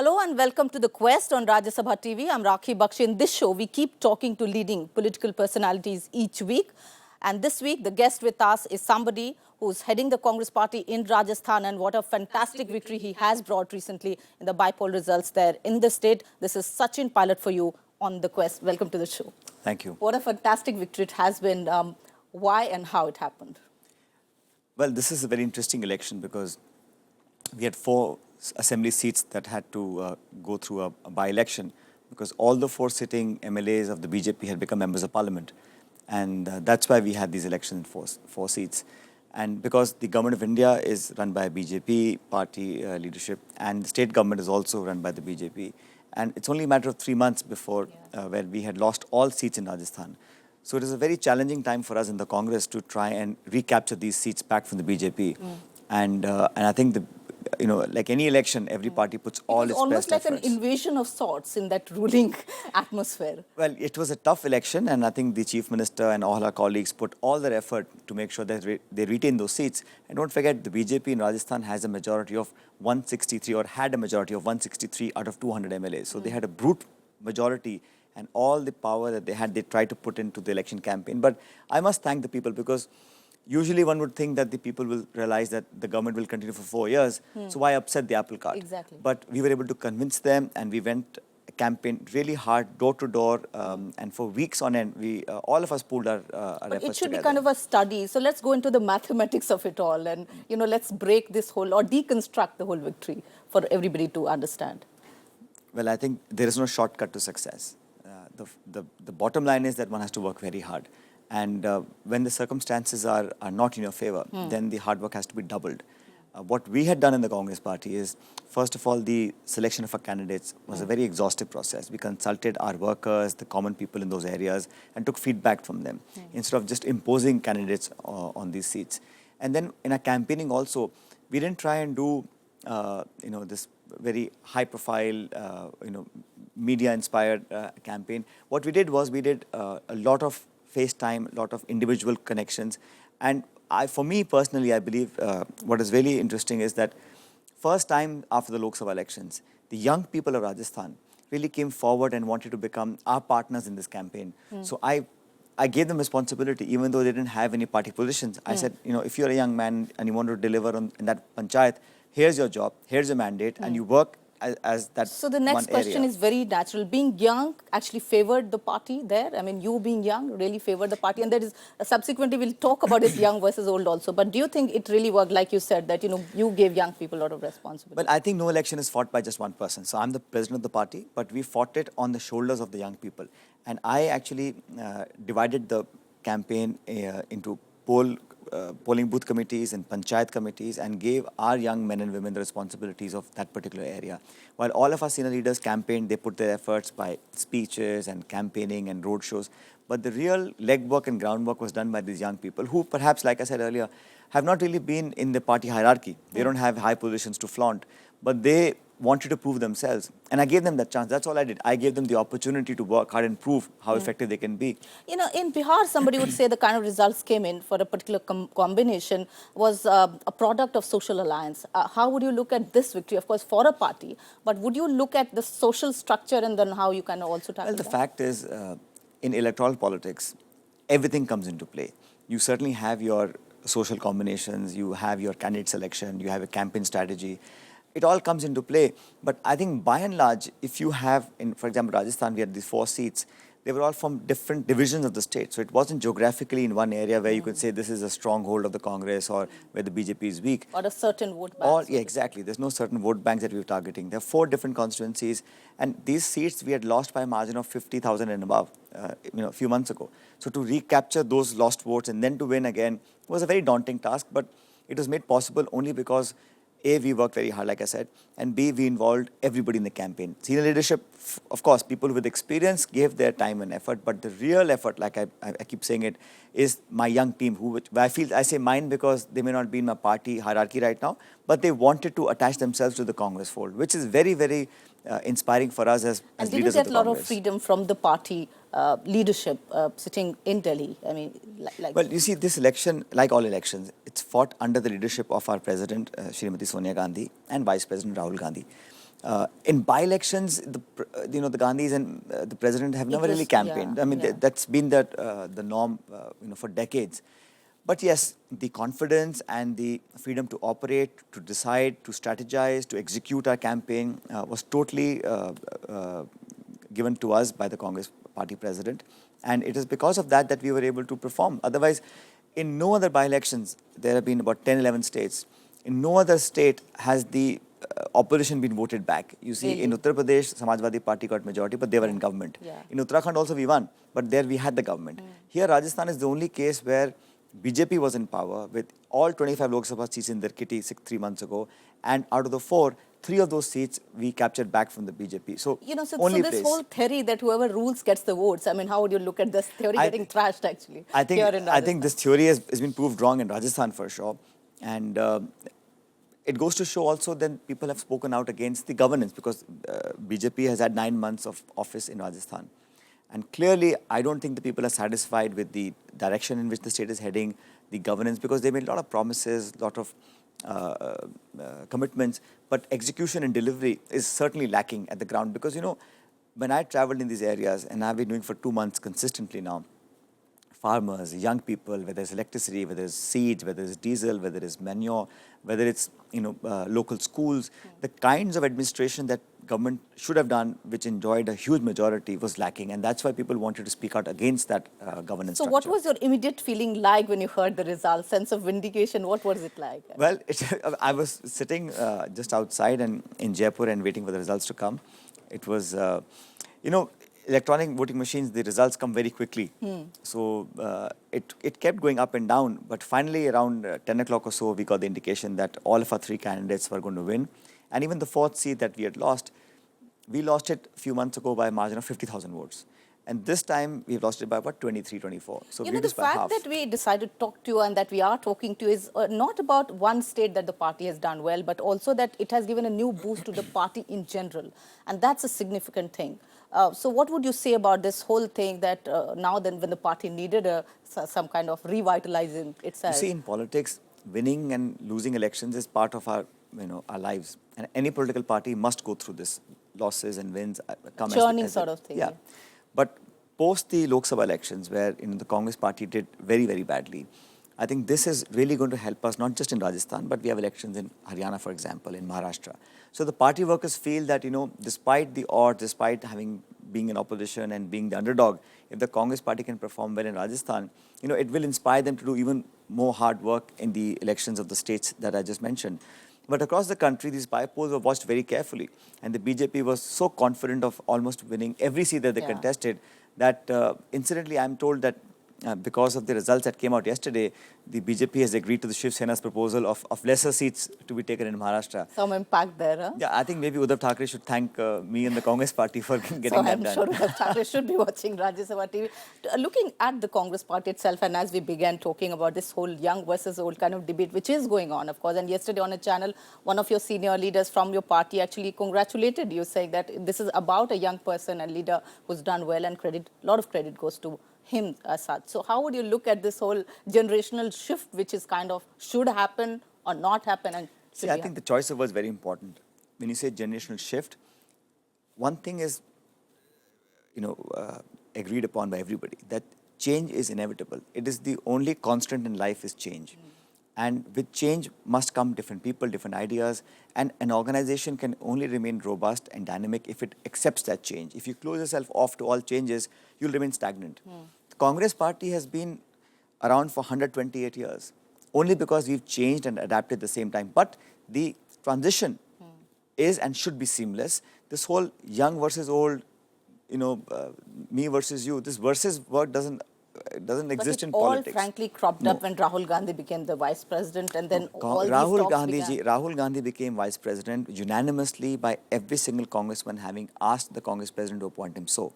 Hello and welcome to The Quest on Rajya Sabha TV. I'm Rakhee, Bakshee. In this show, we keep talking to leading political personalities each week. And this week, the guest with us is somebody who's heading the Congress party in Rajasthan, and what a fantastic victory he has brought recently in the by-poll results there in the state. This is Sachin Pilot for you on The Quest. Welcome to the show. Thank you. What a fantastic victory it has been. Why and how it happened? Well, this is a very interesting election because we had 4 assembly seats that had to go through a by-election because all the 4 sitting MLAs of the BJP had become members of parliament. And that's why we had these elections in 4 seats. And because the government of India is run by BJP party leadership, and the state government is also run by the BJP. And it's only a matter of 3 months before where we had lost all seats in Rajasthan. So it is a very challenging time for us in the Congress to try and recapture these seats back from the BJP. And I think like any election, every party puts all its best efforts. Almost like an invasion of sorts in that ruling atmosphere. Well, it was a tough election, and I think the Chief Minister and all our colleagues put all their effort to make sure that they retain those seats. And don't forget, the BJP in Rajasthan has a majority of 163, or had a majority of 163 out of 200 MLAs. So they had a brute majority, and all the power that they had, they tried to put into the election campaign. But I must thank the people, because usually one would think that the people will realize that the government will continue for 4 years. So why upset the apple cart? Exactly. But we were able to convince them, and we went campaign really hard, door to door, and for weeks on end, we all of us pulled our efforts together. It should be kind of a study. So let's go into the mathematics of it all, and let's break this whole or deconstruct the whole victory for everybody to understand. Well, I think there is no shortcut to success. The bottom line is that one has to work very hard. And when the circumstances are not in your favor, then the hard work has to be doubled. What we had done in the Congress party is, first of all, the selection of our candidates was a very exhaustive process. We consulted our workers, the common people in those areas, and took feedback from them instead of just imposing candidates on these seats. And then in our campaigning also, we didn't try and do this very high-profile, media-inspired campaign. What we did was we did a lot of FaceTime, a lot of individual connections. And for me personally, I believe what is really interesting is that first time after the Lok Sabha elections, the young people of Rajasthan really came forward and wanted to become our partners in this campaign. So I gave them responsibility, even though they didn't have any party positions. I said, if you're a young man and you want to deliver in that panchayat, here's your job, here's your mandate, and you work as that. So the next question is very natural. Being young actually favored the party there. I mean, you being young really favored the party, and that is subsequently we'll talk about it, young versus old also. But do you think it really worked, like you said, that you gave young people a lot of responsibility? Well, I think no election is fought by just one person. So I'm the president of the party, but we fought it on the shoulders of the young people. And I actually divided the campaign into polling booth committees and panchayat committees, and gave our young men and women the responsibilities of that particular area. While all of our senior leaders campaigned, they put their efforts by speeches and campaigning and road shows. But the real legwork and groundwork was done by these young people who perhaps, like I said earlier, have not really been in the party hierarchy. They don't have high positions to flaunt, but they wanted to prove themselves. And I gave them that chance. That's all I did. I gave them the opportunity to work hard and prove how effective they can be. In Bihar, somebody would say the kind of results came in for a particular combination was a product of social alliance. How would you look at this victory? Of course, for a party, but would you look at the social structure and then how you can also tackle Well, the fact is, in electoral politics, everything comes into play. You certainly have your social combinations, you have your candidate selection, you have a campaign strategy. It all comes into play. But I think by and large, if you have, for example, Rajasthan, we had these 4 seats. They were all from different divisions of the state. So it wasn't geographically in one area where you could say this is a stronghold of the Congress or where the BJP is weak. Or a certain vote bank. Yeah, exactly. There's no certain vote banks that we were targeting. There are 4 different constituencies. And these seats we had lost by a margin of 50,000 and above, a few months ago. So to recapture those lost votes and then to win again was a very daunting task. But it was made possible only because A, we worked very hard, like I said, and B, we involved everybody in the campaign. Senior leadership, of course, people with experience gave their time and effort, but the real effort, like I keep saying it, is my young team, who I say mine because they may not be in my party hierarchy right now, but they wanted to attach themselves to the Congress fold, which is very, very inspiring for us as leaders of the Congress. And did you get a lot of freedom from the party leadership sitting in Delhi? I mean, well, you see, this election, like all elections, it's fought under the leadership of our President, Srimati Sonia Gandhi, and Vice President Rahul Gandhi. In by-elections, the Gandhis and the president have never really campaigned. I mean, that's been the norm, for decades. But yes, the confidence and the freedom to operate, to decide, to strategize, to execute our campaign was totally given to us by the Congress party president. And it is because of that that we were able to perform. Otherwise, in no other by-elections, there have been about 10, 11 states. In no other state has the opposition been voted back. You see, in Uttar Pradesh, Samajwadi Party got majority, but they were in government. In Uttarakhand also we won, but there we had the government. Here, Rajasthan is the only case where BJP was in power with all 25 Lok Sabha seats in their kitty 3 months ago. And out of the 4, 3 of those seats we captured back from the BJP. So, so this whole theory that whoever rules gets the votes, I mean, how would you look at this theory getting trashed actually? I think this theory has been proved wrong in Rajasthan for sure. And it goes to show also that people have spoken out against the governance because BJP has had 9 months of office in Rajasthan. And clearly, I don't think the people are satisfied with the direction in which the state is heading, the governance, because they made a lot of promises, a lot of commitments, but execution and delivery is certainly lacking at the ground. Because, when I traveled in these areas, and I've been doing for 2 months consistently now, farmers, young people, whether it's electricity, whether it's seeds, whether it's diesel, whether it's manure, whether it's local schools, the kinds of administration that government should have done, which enjoyed a huge majority, was lacking, and that's why people wanted to speak out against that governance So structure. what was your immediate feeling like when you heard the results? Sense of vindication, what was it like? Well, I was sitting just outside and in Jaipur and waiting for the results to come. It was, electronic voting machines, the results come very quickly. So it kept going up and down. But finally, around 10 o'clock or so, we got the indication that all of our 3 candidates were going to win. And even the 4th seat that we had lost, we lost it a few months ago by a margin of 50,000 votes. And this time, we've lost it by about 23, 24. So the fact that we decided to talk to you and that we are talking to you is not about one state that the party has done well, but also that it has given a new boost to the party in general. And that's a significant thing. So what would you say about this whole thing that now then when the party needed some kind of revitalizing itself? You see, in politics, winning and losing elections is part of our lives. And any political party must go through this. Losses and wins come churning sort of thing. Yeah. But post the Lok Sabha elections, where the Congress party did very, very badly, I think this is really going to help us, not just in Rajasthan, but we have elections in Haryana, for example, in Maharashtra. So the party workers feel that, despite the odds, despite being in opposition and being the underdog, if the Congress party can perform well in Rajasthan, it will inspire them to do even more hard work in the elections of the states that I just mentioned. But across the country, these by-polls were watched very carefully. And the BJP was so confident of almost winning every seat that they contested that, incidentally, I'm told that because of the results that came out yesterday, the BJP has agreed to the Shiv Sena's proposal of lesser seats to be taken in Maharashtra. Some impact there, huh? Yeah, I think maybe Uddhav Thackeray should thank me and the Congress party for getting that done. So I'm sure Uddhav Thackeray should be watching Rajya Sabha TV. Looking at the Congress party itself, and as we began talking about this whole young versus old kind of debate, which is going on, of course, and yesterday on a channel, one of your senior leaders from your party actually congratulated you, saying that this is about a young person and leader who's done well, and a lot of credit goes to him as such. So how would you look at this whole generational shift, which is kind of should happen or not happen? And see, I think the choice of words is very important. When you say generational shift, one thing is, agreed upon by everybody, that change is inevitable. It is the only constant in life is change. And with change must come different people, different ideas, and an organization can only remain robust and dynamic if it accepts that change. If you close yourself off to all changes, you'll remain stagnant. The Congress party has been around for 128 years, only because we've changed and adapted at the same time. But the transition is and should be seamless. This whole young versus old, me versus you, this versus word doesn't exist in politics. All frankly cropped up when Rahul Gandhi became the vice president, and then Rahul Gandhi became vice president unanimously by every single congressman having asked the Congress president to appoint him. So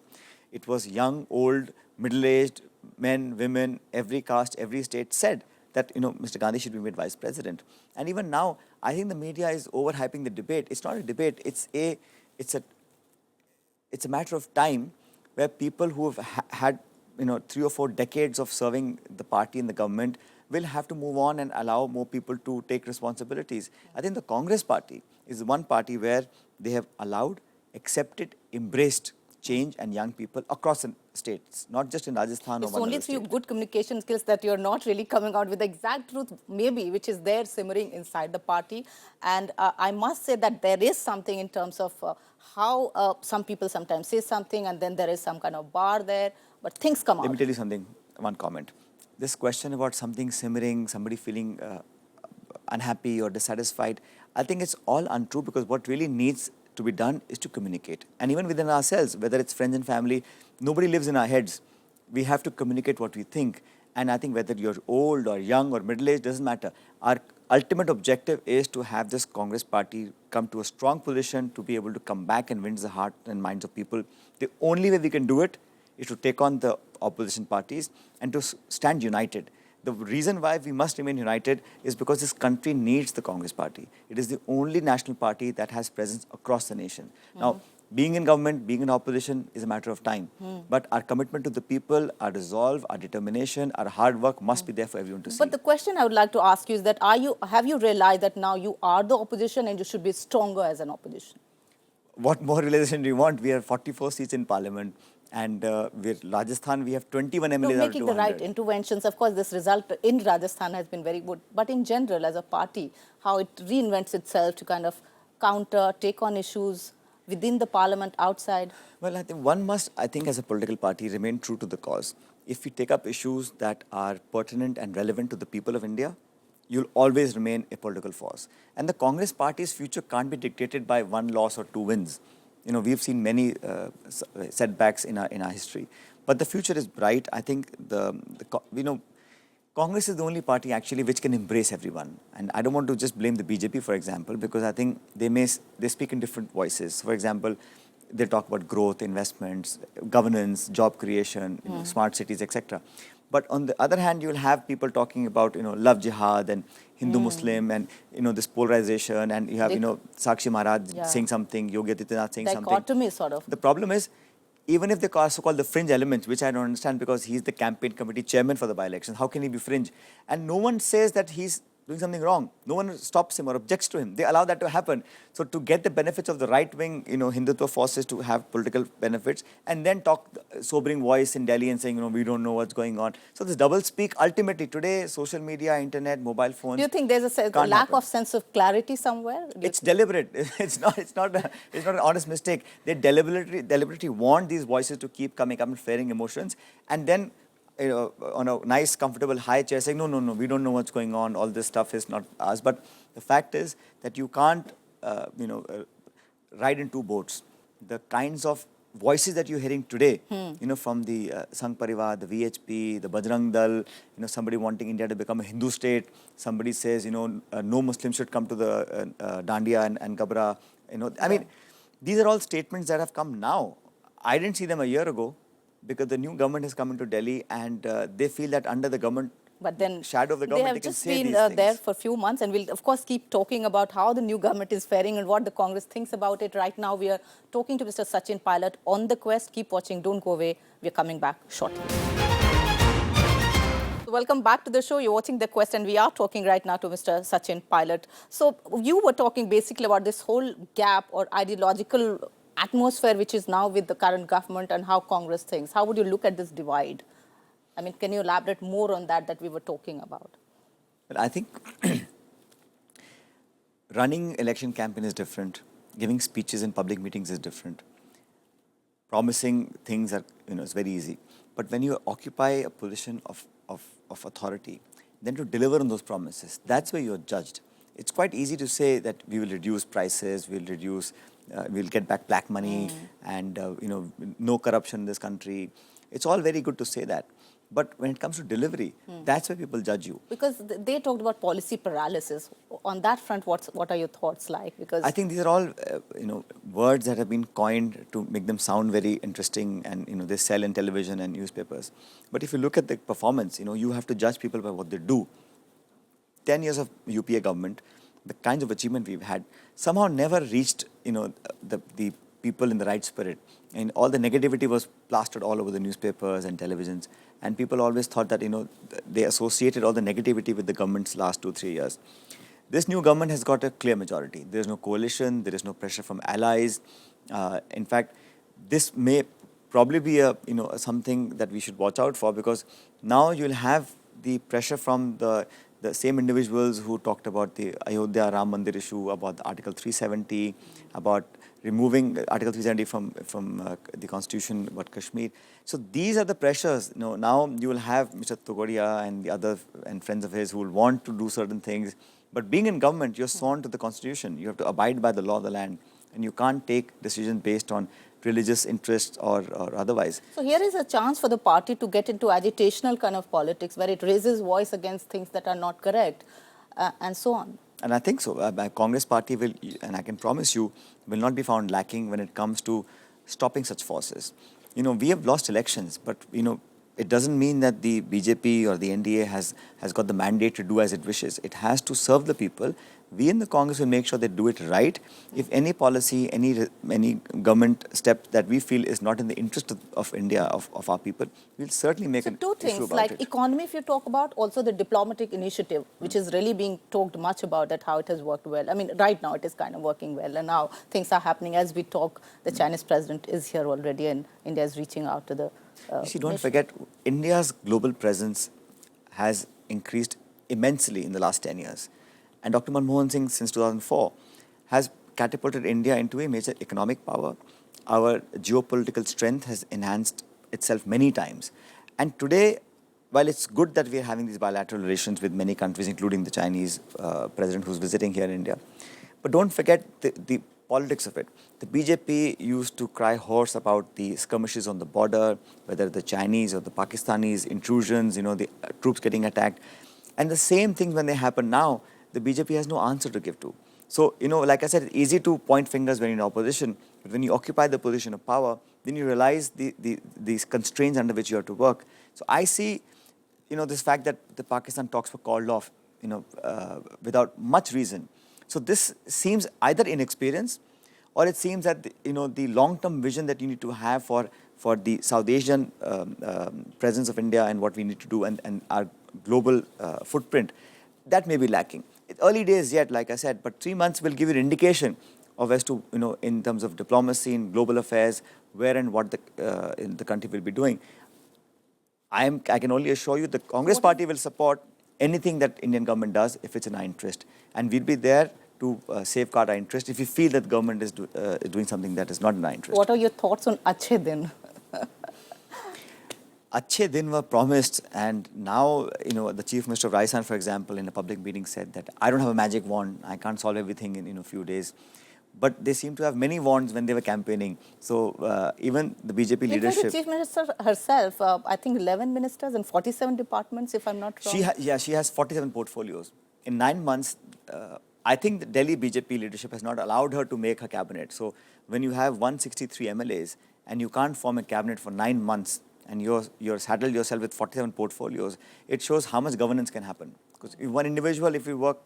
it was young, old, middle-aged, men, women, every caste, every state said that Mr. Gandhi should be made vice president. And even now, I think the media is overhyping the debate. It's not a debate. It's a matter of time where people who have had 3 or 4 decades of serving the party and the government will have to move on and allow more people to take responsibilities. I think the Congress party is one party where they have allowed, accepted, embraced change and young people across the states, not just in Rajasthan or It's one only other through state. good communication skills that you're not really coming out with the exact truth, maybe, which is there simmering inside the party. And I must say that there is something in terms of how some people sometimes say something and then there is some kind of bar there, but things come Let me out. tell you something, one comment. This question about something simmering, somebody feeling unhappy or dissatisfied, I think it's all untrue, because what really needs to be done is to communicate. And even within ourselves, whether it's friends and family, nobody lives in our heads. We have to communicate what we think. And I think whether you're old or young or middle-aged, doesn't matter. Our ultimate objective is to have this Congress party come to a strong position, to be able to come back and win the heart and minds of people. The only way we can do it is to take on the opposition parties and to stand united. The reason why we must remain united is because this country needs the Congress party. It is the only national party that has presence across the nation. Now, being in government, being in opposition is a matter of time. But our commitment to the people, our resolve, our determination, our hard work must be there for everyone to see. But the question I would like to ask you is that have you realized that now you are the opposition and you should be stronger as an opposition? What more realization do you want? We have 44 seats in parliament. And with Rajasthan, we have 21 MLAs No, out of making the 200. right interventions. Of course, this result in Rajasthan has been very good. But in general, as a party, how it reinvents itself to kind of counter, take on issues within the parliament, outside. Well, I think one must, as a political party, remain true to the cause. If we take up issues that are pertinent and relevant to the people of India, you'll always remain a political force. And the Congress party's future can't be dictated by one loss or two wins. You know, we've seen many setbacks in our history, but the future is bright. I think Congress is the only party actually which can embrace everyone. And I don't want to just blame the BJP, for example, because I think they speak in different voices. For example, they talk about growth, investments, governance, job creation, smart cities, etc. But on the other hand, you'll have people talking about, love jihad and Hindu-Muslim and, this polarization, and you have, Sakshi Maharaj saying something, Yogi Adityanath saying something. Dichotomy, sort of. The problem is, even if they are so-called the fringe elements, which I don't understand because he's the campaign committee chairman for the by-elections, how can he be fringe? And no one says that he's doing something wrong. No one stops him or objects to him. They allow that to happen. So to get the benefits of the right-wing, Hindutva forces to have political benefits, and then talk sobering voice in Delhi and saying, we don't know what's going on. So this double speak, ultimately today, social media, internet, mobile phones. Do you think there's a lack of sense of clarity somewhere? It's deliberate. It's not an honest mistake. They deliberately want these voices to keep coming up and flaring emotions, and then on a nice, comfortable high chair saying, no, we don't know what's going on, all this stuff is not us. But the fact is that you can't, ride in two boats. The kinds of voices that you're hearing today, from the Sangh Parivar, the VHP, the Bajrang Dal, somebody wanting India to become a Hindu state, somebody says, no Muslim should come to the Dandiya and Gabra, I mean, these are all statements that have come now. I didn't see them a year ago, because the new government has come into Delhi and they feel that under the government, but then shadow of the government, they have just been there for a few months, and we'll of course keep talking about how the new government is faring and what the Congress thinks about it. Right now, we are talking to Mr. Sachin Pilot on The Quest. Keep watching, don't go away. We're coming back shortly. So welcome back to the show. You're watching The Quest, and we are talking right now to Mr. Sachin Pilot. So you were talking basically about this whole gap or ideological atmosphere which is now with the current government and how Congress thinks. How would you look at this divide? I mean, can you elaborate more on that we were talking about? Well, I think running election campaign is different. Giving speeches in public meetings is different. Promising things are, it's very easy. But when you occupy a position of authority, then to deliver on those promises, that's where you're judged. It's quite easy to say that we will reduce prices, we'll get back black money, and no corruption in this country. It's all very good to say that. But when it comes to delivery, that's where people judge you. Because they talked about policy paralysis. On that front, what are your thoughts like? Because I think these are all words that have been coined to make them sound very interesting, and they sell in television and newspapers. But if you look at the performance, you have to judge people by what they do. 10 years of UPA government, the kinds of achievement we've had, somehow never reached the people in the right spirit. And all the negativity was plastered all over the newspapers and televisions. And people always thought that, they associated all the negativity with the government's last 2-3 years. This new government has got a clear majority. There is no coalition. There is no pressure from allies. In fact, this may probably be something that we should watch out for, because now you'll have the pressure from the same individuals who talked about the Ayodhya Ram Mandir issue, about the Article 370, about removing Article 370 from the Constitution about Kashmir. So these are the pressures. Now you will have Mr. Togodia and the other and friends of his who will want to do certain things. But being in government, you're sworn to the Constitution. You have to abide by the law of the land, and you can't take decisions based on religious interests or otherwise. So here is a chance for the party to get into agitational kind of politics, where it raises voice against things that are not correct, and so on. And I think so. Congress party will, and I can promise you, will not be found lacking when it comes to stopping such forces. We have lost elections, but it doesn't mean that the BJP or the NDA has got the mandate to do as it wishes. It has to serve the people. We in the Congress will make sure they do it right. If any policy, any government step that we feel is not in the interest of India, of our people, we'll certainly make an issue about it. So two things, like economy, if you talk about, also the diplomatic initiative, which is really being talked much about, that how it has worked well. I mean, right now it is kind of working well, and now things are happening as we talk. The Chinese president is here already, and India is reaching out to the don't forget, India's global presence has increased immensely in the last 10 years. And Dr. Manmohan Singh, since 2004, has catapulted India into a major economic power. Our geopolitical strength has enhanced itself many times. And today, while it's good that we are having these bilateral relations with many countries, including the Chinese president who's visiting here in India, but don't forget the politics of it. The BJP used to cry hoarse about the skirmishes on the border, whether the Chinese or the Pakistanis, intrusions, the troops getting attacked. And the same thing when they happen now, the BJP has no answer to give to. So, like I said, it's easy to point fingers when you're in opposition, but when you occupy the position of power, then you realize these constraints under which you have to work. So I see, this fact that the Pakistan talks were called off, without much reason. So this seems either inexperience, or it seems that the long-term vision that you need to have for the South Asian presence of India and what we need to do and our global footprint, that may be lacking. It's early days yet, like I said, but 3 months will give you an indication of as to in terms of diplomacy and global affairs, where and what the country will be doing. I can only assure you the Congress party will support anything that Indian government does if it's in our interest. And we'll be there to safeguard our interest if we feel that government is doing something that is not in our interest. What are your thoughts on Achhe Din? Achhe Din were promised, and now, the Chief Minister of Rajasthan, for example, in a public meeting said that I don't have a magic wand, I can't solve everything in a few days. But they seem to have many wands when they were campaigning. So even the BJP leadership... The Chief Minister herself, I think 11 ministers and 47 departments, if I'm not wrong. She has 47 portfolios. In 9 months, I think the Delhi BJP leadership has not allowed her to make her cabinet. So when you have 163 MLAs and you can't form a cabinet for 9 months and you're saddled yourself with 47 portfolios, it shows how much governance can happen. Because one individual, if you work,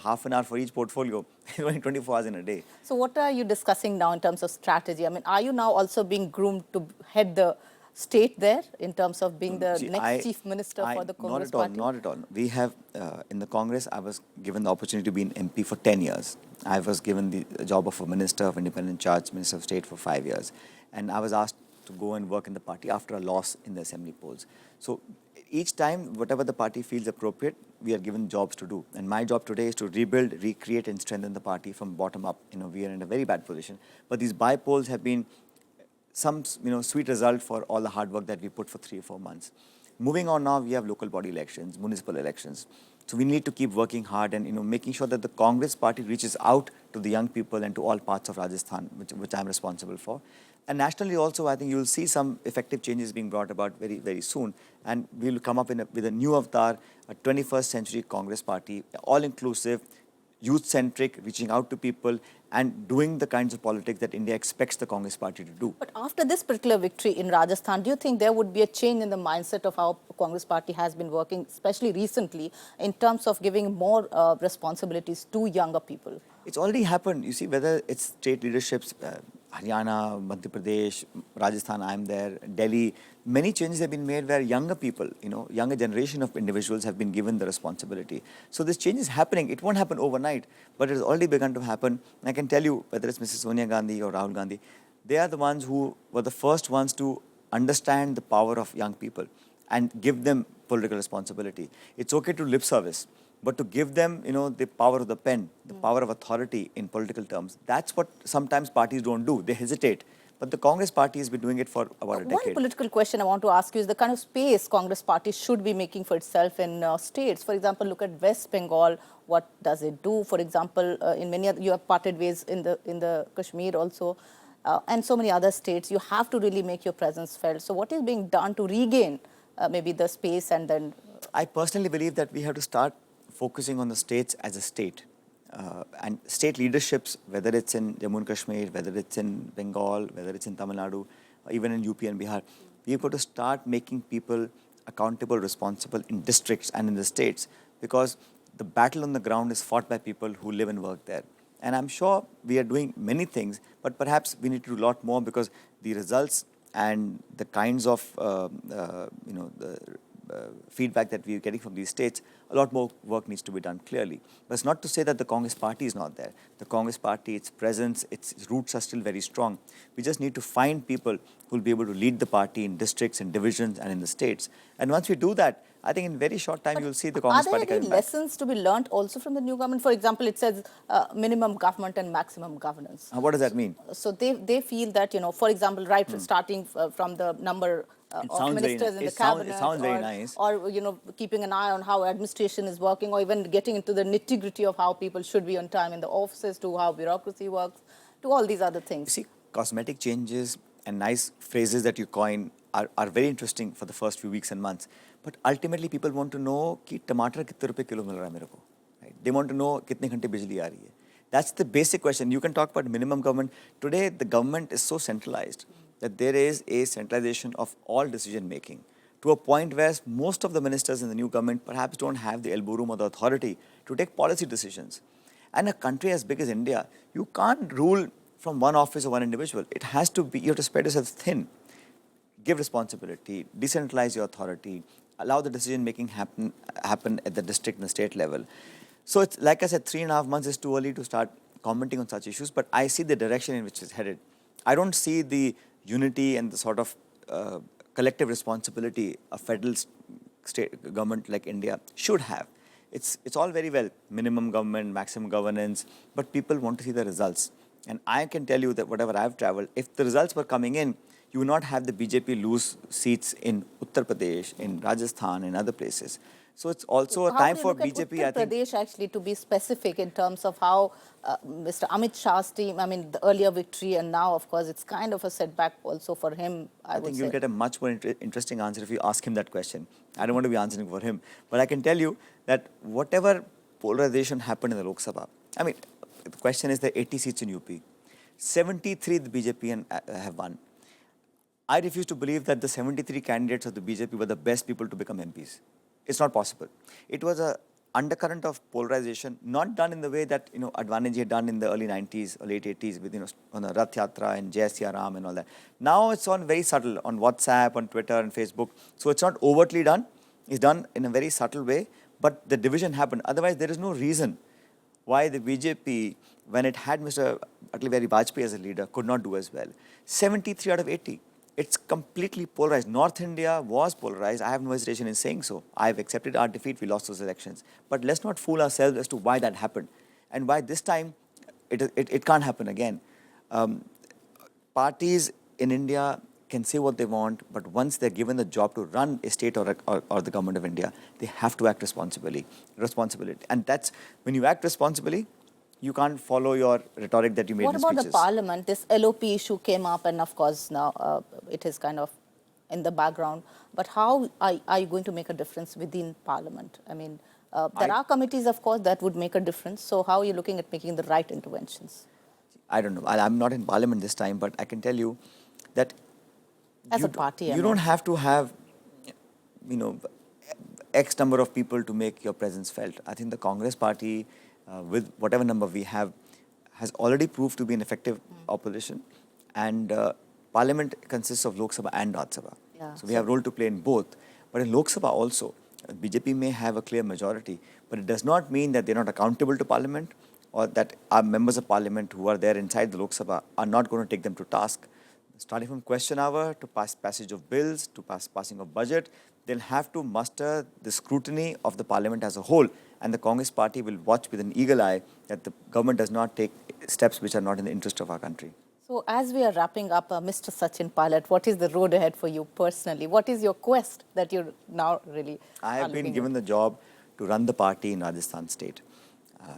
half an hour for each portfolio, it's only 24 hours in a day. So what are you discussing now in terms of strategy? I mean, are you now also being groomed to head the state there in terms of being the next chief minister for the Congress party? Not at all. We have, in the Congress, I was given the opportunity to be an MP for 10 years. I was given the job of a Minister of Independent Charge, Minister of State for 5 years. And I was asked to go and work in the party after a loss in the assembly polls. So each time, whatever the party feels appropriate, we are given jobs to do. And my job today is to rebuild, recreate and strengthen the party from bottom up. We are in a very bad position. But these by-polls have been some sweet result for all the hard work that we put for 3 or 4 months. Moving on now, we have local body elections, municipal elections. So we need to keep working hard and making sure that the Congress party reaches out to the young people and to all parts of Rajasthan, which I'm responsible for. And nationally also, I think you'll see some effective changes being brought about very, very soon. And we'll come up with a new avatar, a 21st century Congress party, all-inclusive, youth-centric, reaching out to people and doing the kinds of politics that India expects the Congress party to do. But after this particular victory in Rajasthan, do you think there would be a change in the mindset of how the Congress party has been working, especially recently, in terms of giving more responsibilities to younger people? It's already happened. You see, whether it's state leaderships, Haryana, Madhya Pradesh, Rajasthan, I'm there, Delhi. Many changes have been made where younger people, younger generation of individuals have been given the responsibility. So this change is happening. It won't happen overnight, but it has already begun to happen. And I can tell you, whether it's Mrs. Sonia Gandhi or Rahul Gandhi, they are the ones who were the first ones to understand the power of young people and give them political responsibility. It's okay to lip service, but to give them, the power of the pen, the power of authority in political terms, that's what sometimes parties don't do. They hesitate. But the Congress party has been doing it for about a decade. One political question I want to ask you is the kind of space Congress party should be making for itself in states. For example, look at West Bengal. What does it do? For example, in many other, you have parted ways in the Kashmir also, and so many other states. You have to really make your presence felt. So what is being done to regain maybe the space and then? I personally believe that we have to start focusing on the states as a state. And state leaderships, whether it's in Jammu and Kashmir, whether it's in Bengal, whether it's in Tamil Nadu, or even in UP and Bihar, we've got to start making people accountable, responsible in districts and in the states, because the battle on the ground is fought by people who live and work there. And I'm sure we are doing many things, but perhaps we need to do a lot more, because the results and the kinds of feedback that we are getting from these states, a lot more work needs to be done clearly. But it's not to say that the Congress party is not there. The Congress party, its presence, its roots are still very strong. We just need to find people who will be able to lead the party in districts and divisions and in the states. And once we do that, I think in very short time, you'll see the Congress party coming back. Are there any lessons to be learned also from the new government? For example, it says minimum government and maximum governance. What does that mean? So they feel that, for example, right starting from the number of ministers in the cabinet. It sounds very nice. Or, keeping an eye on how administration is working, or even getting into the nitty-gritty of how people should be on time in the offices, to how bureaucracy works, to all these other things. You see, cosmetic changes and nice phrases that you coin are very interesting for the first few weeks and months. But ultimately, people want to know कि टमाटर कितने रुपए kilo मिल रहा है मेरे को. Right? They want to know कितने घंटे बिजली आ रही है. That's the basic question. You can talk about minimum government. Today, the government is so centralized that there is a centralization of all decision making, to a point where most of the ministers in the new government perhaps don't have the elbow room or the authority to take policy decisions. And a country as big as India, you can't rule from one office or one individual. It has to be, you have to spread yourself thin. Give responsibility, decentralize your authority, allow the decision making happen at the district and the state level. So it's, like I said, 3.5 months is too early to start commenting on such issues, but I see the direction in which it's headed. I don't see the unity and the sort of collective responsibility a federal state government like India should have. It's all very well, minimum government, maximum governance, but people want to see the results. And I can tell you that whatever I've traveled, if the results were coming in, you will not have the BJP lose seats in Uttar Pradesh, in Rajasthan, and other places. So it's also a time for BJP, Uttar Pradesh, actually, to be specific in terms of how Mr. Amit Shah's team, I mean, the earlier victory, and now, of course, it's kind of a setback also for him, I would think say. You'll get a much more interesting answer if you ask him that question. I don't want to be answering for him. But I can tell you that whatever polarization happened in the Lok Sabha, I mean, the question is the 80 seats in UP. 73 the BJP have won. I refuse to believe that the 73 candidates of the BJP were the best people to become MPs. It's not possible. It was an undercurrent of polarization, not done in the way that Advani had done in the early 90s or late 80s with on a Rath Yatra and Jai Siya Ram and all that. Now it's on very subtle on WhatsApp, on Twitter and Facebook. So it's not overtly done. It's done in a very subtle way, but the division happened. Otherwise, there is no reason why the BJP, when it had Mr. Atal Bihari Vajpayee as a leader, could not do as well. 73 out of 80. It's completely polarized. North India was polarized. I have no hesitation in saying so. I've accepted our defeat. We lost those elections. But let's not fool ourselves as to why that happened and why this time it can't happen again. Parties in India can say what they want, but once they're given the job to run a state or the government of India, they have to act responsibly. And that's, when you act responsibly, you can't follow your rhetoric that you made in speeches. What about the parliament? This LOP issue came up, and of course now it is kind of in the background. But how are you going to make a difference within parliament? I mean, there are committees, of course, that would make a difference. So how are you looking at making the right interventions? I don't know. I'm not in parliament this time, but I can tell you that as a party, you don't have to have, X number of people to make your presence felt. I think the Congress party, with whatever number we have, has already proved to be an effective opposition. And Parliament consists of Lok Sabha and Rajya Sabha. Yeah, So we have a role to play in both. But in Lok Sabha also, BJP may have a clear majority, but it does not mean that they're not accountable to Parliament, or that our members of Parliament who are there inside the Lok Sabha are not going to take them to task. Starting from question hour to passage of bills to passing of budget, they'll have to muster the scrutiny of the Parliament as a whole, and the Congress party will watch with an eagle eye that the government does not take steps which are not in the interest of our country. So as we are wrapping up, Mr. Sachin Pilot, what is the road ahead for you personally? What is your quest that you're now really I have been given the job to run the party in Rajasthan state.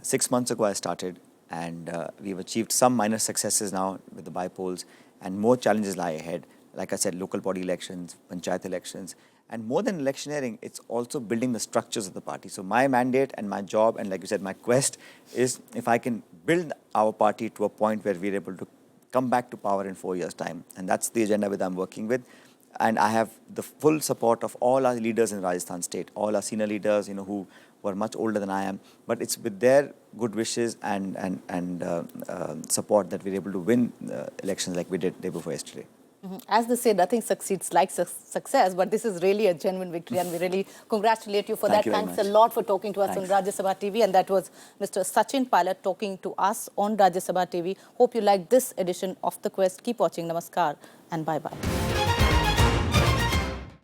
6 months ago I started, and we've achieved some minor successes now with the by-polls, and more challenges lie ahead. Like I said, local body elections, panchayat elections, and more than electioneering, it's also building the structures of the party. So my mandate and my job, and like you said, my quest is if I can build our party to a point where we're able to come back to power in 4 years' time. And that's the agenda that I'm working with. And I have the full support of all our leaders in Rajasthan state, all our senior leaders, who were much older than I am. But it's with their good wishes and support that we're able to win elections like we did day before yesterday. As they say, nothing succeeds like success, but this is really a genuine victory, and we really congratulate you for that. Thanks a lot for talking to us on Rajya Sabha TV, and that was Mr. Sachin Pilot talking to us on Rajya Sabha TV. Hope you liked this edition of The Quest. Keep watching. Namaskar and bye-bye.